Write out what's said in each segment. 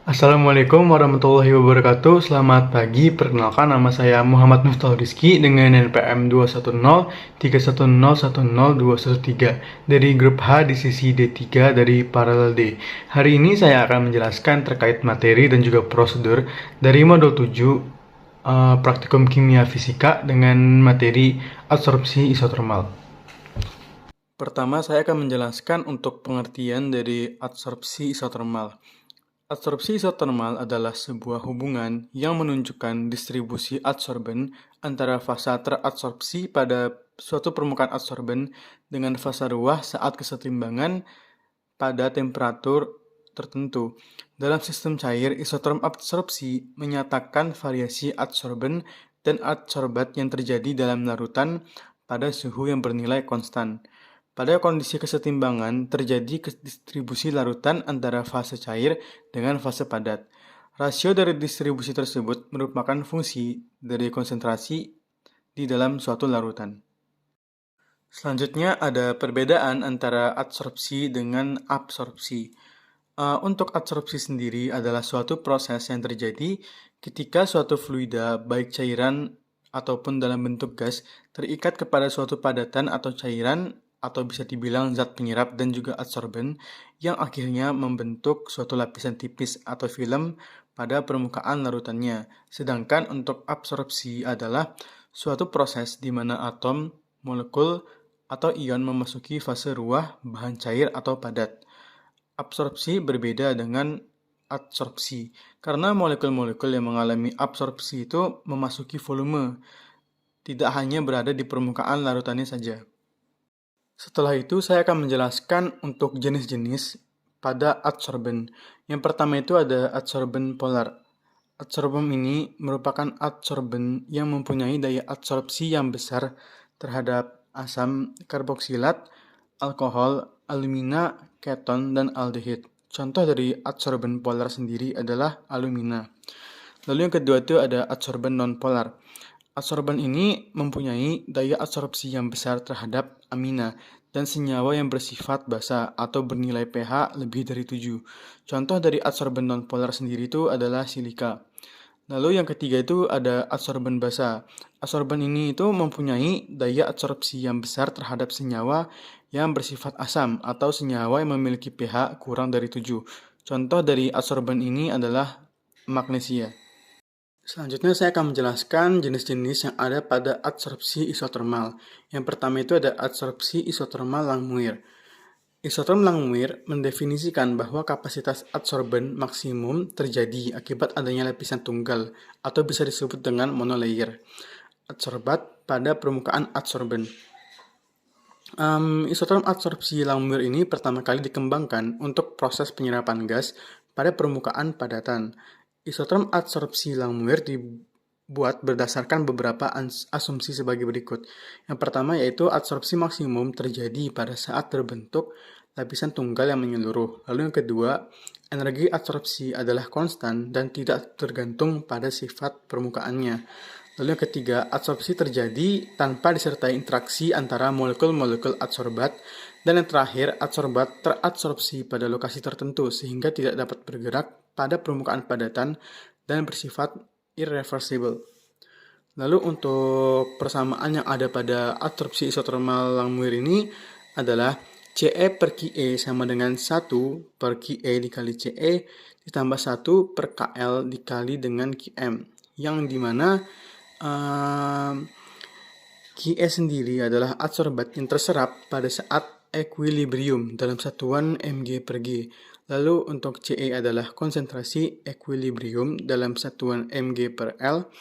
Assalamualaikum warahmatullahi wabarakatuh. Selamat pagi. Perkenalkan, nama saya Muhammad Miftahul Rizky dengan NPM 21031010213 dari grup H di sisi D3 dari paralel D. Hari ini saya akan menjelaskan terkait materi dan juga prosedur dari modul 7 praktikum kimia fisika dengan materi absorpsi isotermal. Pertama, saya akan menjelaskan untuk pengertian dari absorpsi isotermal. Absorpsi isotermal adalah sebuah hubungan yang menunjukkan distribusi adsorben antara fasa teradsorpsi pada suatu permukaan adsorben dengan fasa ruah saat kesetimbangan pada temperatur tertentu. Dalam sistem cair, isoterm absorpsi menyatakan variasi adsorben dan adsorbat yang terjadi dalam larutan pada suhu yang bernilai konstan. Pada kondisi kesetimbangan, terjadi distribusi larutan antara fase cair dengan fase padat. Rasio dari distribusi tersebut merupakan fungsi dari konsentrasi di dalam suatu larutan. Selanjutnya ada perbedaan antara adsorpsi dengan absorpsi. Untuk adsorpsi sendiri adalah suatu proses yang terjadi ketika suatu fluida, baik cairan ataupun dalam bentuk gas, terikat kepada suatu padatan atau cairan atau bisa dibilang zat penyerap dan juga adsorben yang akhirnya membentuk suatu lapisan tipis atau film pada permukaan larutannya. Sedangkan untuk absorpsi adalah suatu proses di mana atom, molekul, atau ion memasuki fase ruah, bahan cair atau padat. Absorpsi berbeda dengan adsorpsi, karena molekul-molekul yang mengalami absorpsi itu memasuki volume, tidak hanya berada di permukaan larutannya saja. Setelah itu, saya akan menjelaskan untuk jenis-jenis pada adsorben. Yang pertama itu ada adsorben polar. Adsorben ini merupakan adsorben yang mempunyai daya adsorpsi yang besar terhadap asam karboksilat, alkohol, alumina, keton, dan aldehid. Contoh dari adsorben polar sendiri adalah alumina. Lalu yang kedua itu ada adsorben non-polar. Adsorben ini mempunyai daya adsorpsi yang besar terhadap amina dan senyawa yang bersifat basa atau bernilai pH lebih dari 7. Contoh dari adsorben non-polar sendiri itu adalah silika. Lalu yang ketiga itu ada adsorben basa. Adsorben ini itu mempunyai daya adsorpsi yang besar terhadap senyawa yang bersifat asam atau senyawa yang memiliki pH kurang dari 7. Contoh dari adsorben ini adalah magnesia. Selanjutnya saya akan menjelaskan jenis-jenis yang ada pada adsorpsi isotermal. Yang pertama itu ada adsorpsi isotermal Langmuir. Isoterm Langmuir mendefinisikan bahwa kapasitas adsorben maksimum terjadi akibat adanya lapisan tunggal atau bisa disebut dengan monolayer adsorbat pada permukaan adsorben. Isoterm absorpsi Langmuir ini pertama kali dikembangkan untuk proses penyerapan gas pada permukaan padatan. Isoterm absorpsi Langmuir dibuat berdasarkan beberapa asumsi sebagai berikut. Yang pertama yaitu adsorpsi maksimum terjadi pada saat terbentuk lapisan tunggal yang menyeluruh. Lalu yang kedua, energi adsorpsi adalah konstan dan tidak tergantung pada sifat permukaannya. Lalu yang ketiga, adsorpsi terjadi tanpa disertai interaksi antara molekul-molekul adsorbat. Dan yang terakhir, adsorbat teradsorpsi pada lokasi tertentu sehingga tidak dapat bergerak pada permukaan padatan dan bersifat irreversible. Lalu untuk persamaan yang ada pada adsorpsi isotermal Langmuir ini adalah CE per QE sama dengan 1 per QE dikali CE ditambah 1 per KL dikali dengan QM. Yang dimana QE sendiri adalah adsorbat yang terserap pada saat equilibrium dalam satuan mg per g. Lalu untuk CE adalah konsentrasi equilibrium dalam satuan mg per L.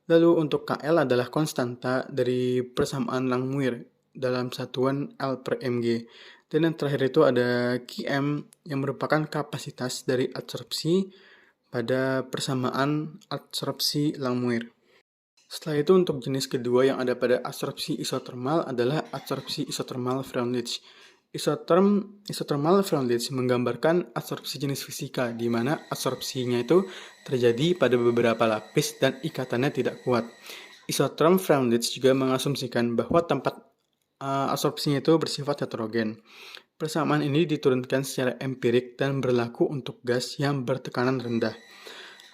Lalu untuk KL adalah konstanta dari persamaan Langmuir dalam satuan L per mg. Dan yang terakhir itu ada QM yang merupakan kapasitas dari adsorpsi pada persamaan adsorpsi Langmuir. Setelah itu untuk jenis kedua yang ada pada adsorpsi isotermal adalah adsorpsi isotermal Freundlich. Isotermal Freundlich menggambarkan adsorpsi jenis fisika di mana adsorpsinya itu terjadi pada beberapa lapis dan ikatannya tidak kuat. Isoterm Freundlich juga mengasumsikan bahwa tempat adsorpsinya itu bersifat heterogen. Persamaan ini diturunkan secara empirik dan berlaku untuk gas yang bertekanan rendah.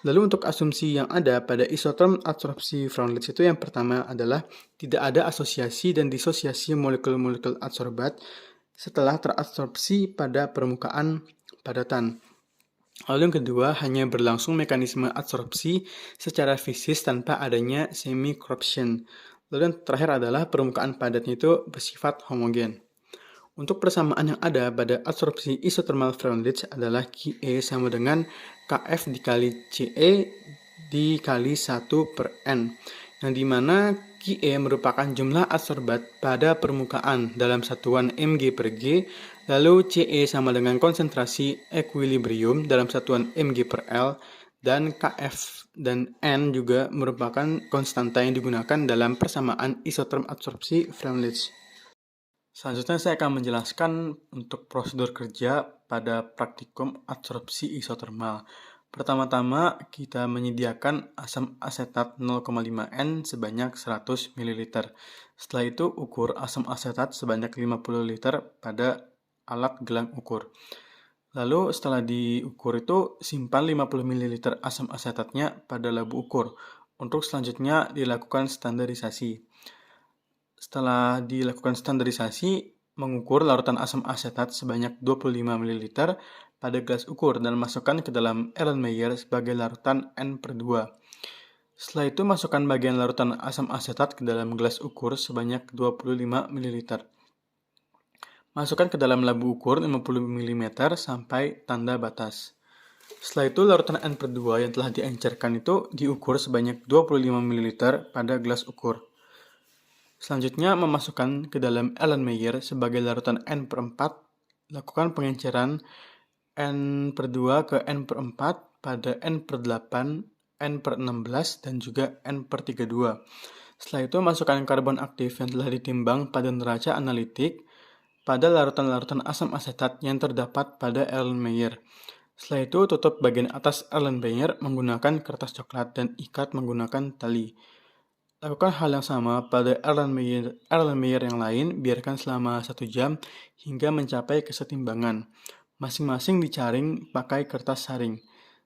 Lalu untuk asumsi yang ada pada isoterm adsorpsi Freundlich itu yang pertama adalah tidak ada asosiasi dan disosiasi molekul-molekul adsorbat setelah teradsorpsi pada permukaan padatan. Lalu yang kedua, hanya berlangsung mekanisme adsorpsi secara fisis tanpa adanya semi-corruption. Lalu yang terakhir adalah permukaan padatnya itu bersifat homogen. Untuk persamaan yang ada pada adsorpsi isothermal Freundlich adalah Qe sama dengan Kf dikali Ce dikali 1 per N, yang dimana Qe merupakan jumlah adsorbat pada permukaan dalam satuan mg per G, lalu Ce sama dengan konsentrasi equilibrium dalam satuan mg per L, dan Kf dan N juga merupakan konstanta yang digunakan dalam persamaan isotherm adsorpsi Freundlich. Selanjutnya saya akan menjelaskan untuk prosedur kerja pada praktikum adsorpsi isothermal. Pertama-tama kita menyediakan asam asetat 0,5 N sebanyak 100 ml. Setelah itu ukur asam asetat sebanyak 50 liter pada alat gelang ukur. Lalu setelah diukur itu simpan 50 ml asam asetatnya pada labu ukur. Untuk selanjutnya dilakukan standarisasi. Setelah dilakukan standarisasi, mengukur larutan asam asetat sebanyak 25 ml pada gelas ukur dan masukkan ke dalam Erlenmeyer sebagai larutan N/2. Setelah itu masukkan bagian larutan asam asetat ke dalam gelas ukur sebanyak 25 ml. Masukkan ke dalam labu ukur 50 mm sampai tanda batas. Setelah itu larutan N/2 yang telah diencerkan itu diukur sebanyak 25 ml pada gelas ukur. Selanjutnya, memasukkan ke dalam Erlenmeyer sebagai larutan N/4, lakukan pengenceran N/2 ke N/4 pada N/8, N/16, dan juga N/32. Setelah itu, masukkan karbon aktif yang telah ditimbang pada neraca analitik pada larutan-larutan asam asetat yang terdapat pada Erlenmeyer. Setelah itu, tutup bagian atas Erlenmeyer menggunakan kertas coklat dan ikat menggunakan tali. Lakukan hal yang sama pada Erlenmeyer yang lain, biarkan selama 1 jam hingga mencapai kesetimbangan. Masing-masing dicaring pakai kertas saring.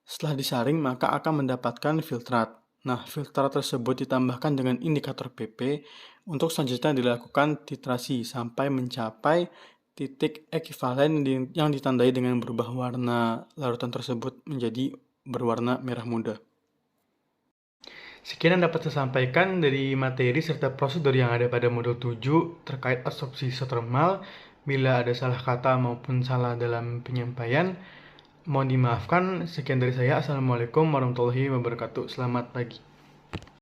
Setelah disaring, maka akan mendapatkan filtrat. Nah, filtrat tersebut ditambahkan dengan indikator PP. Untuk selanjutnya dilakukan titrasi sampai mencapai titik ekivalen yang ditandai dengan berubah warna larutan tersebut menjadi berwarna merah muda. Sekian yang dapat saya sampaikan dari materi serta prosedur yang ada pada modul 7 terkait adsorpsi isothermal. Bila ada salah kata maupun salah dalam penyampaian, mohon dimaafkan. Sekian dari saya. Assalamualaikum warahmatullahi wabarakatuh. Selamat pagi.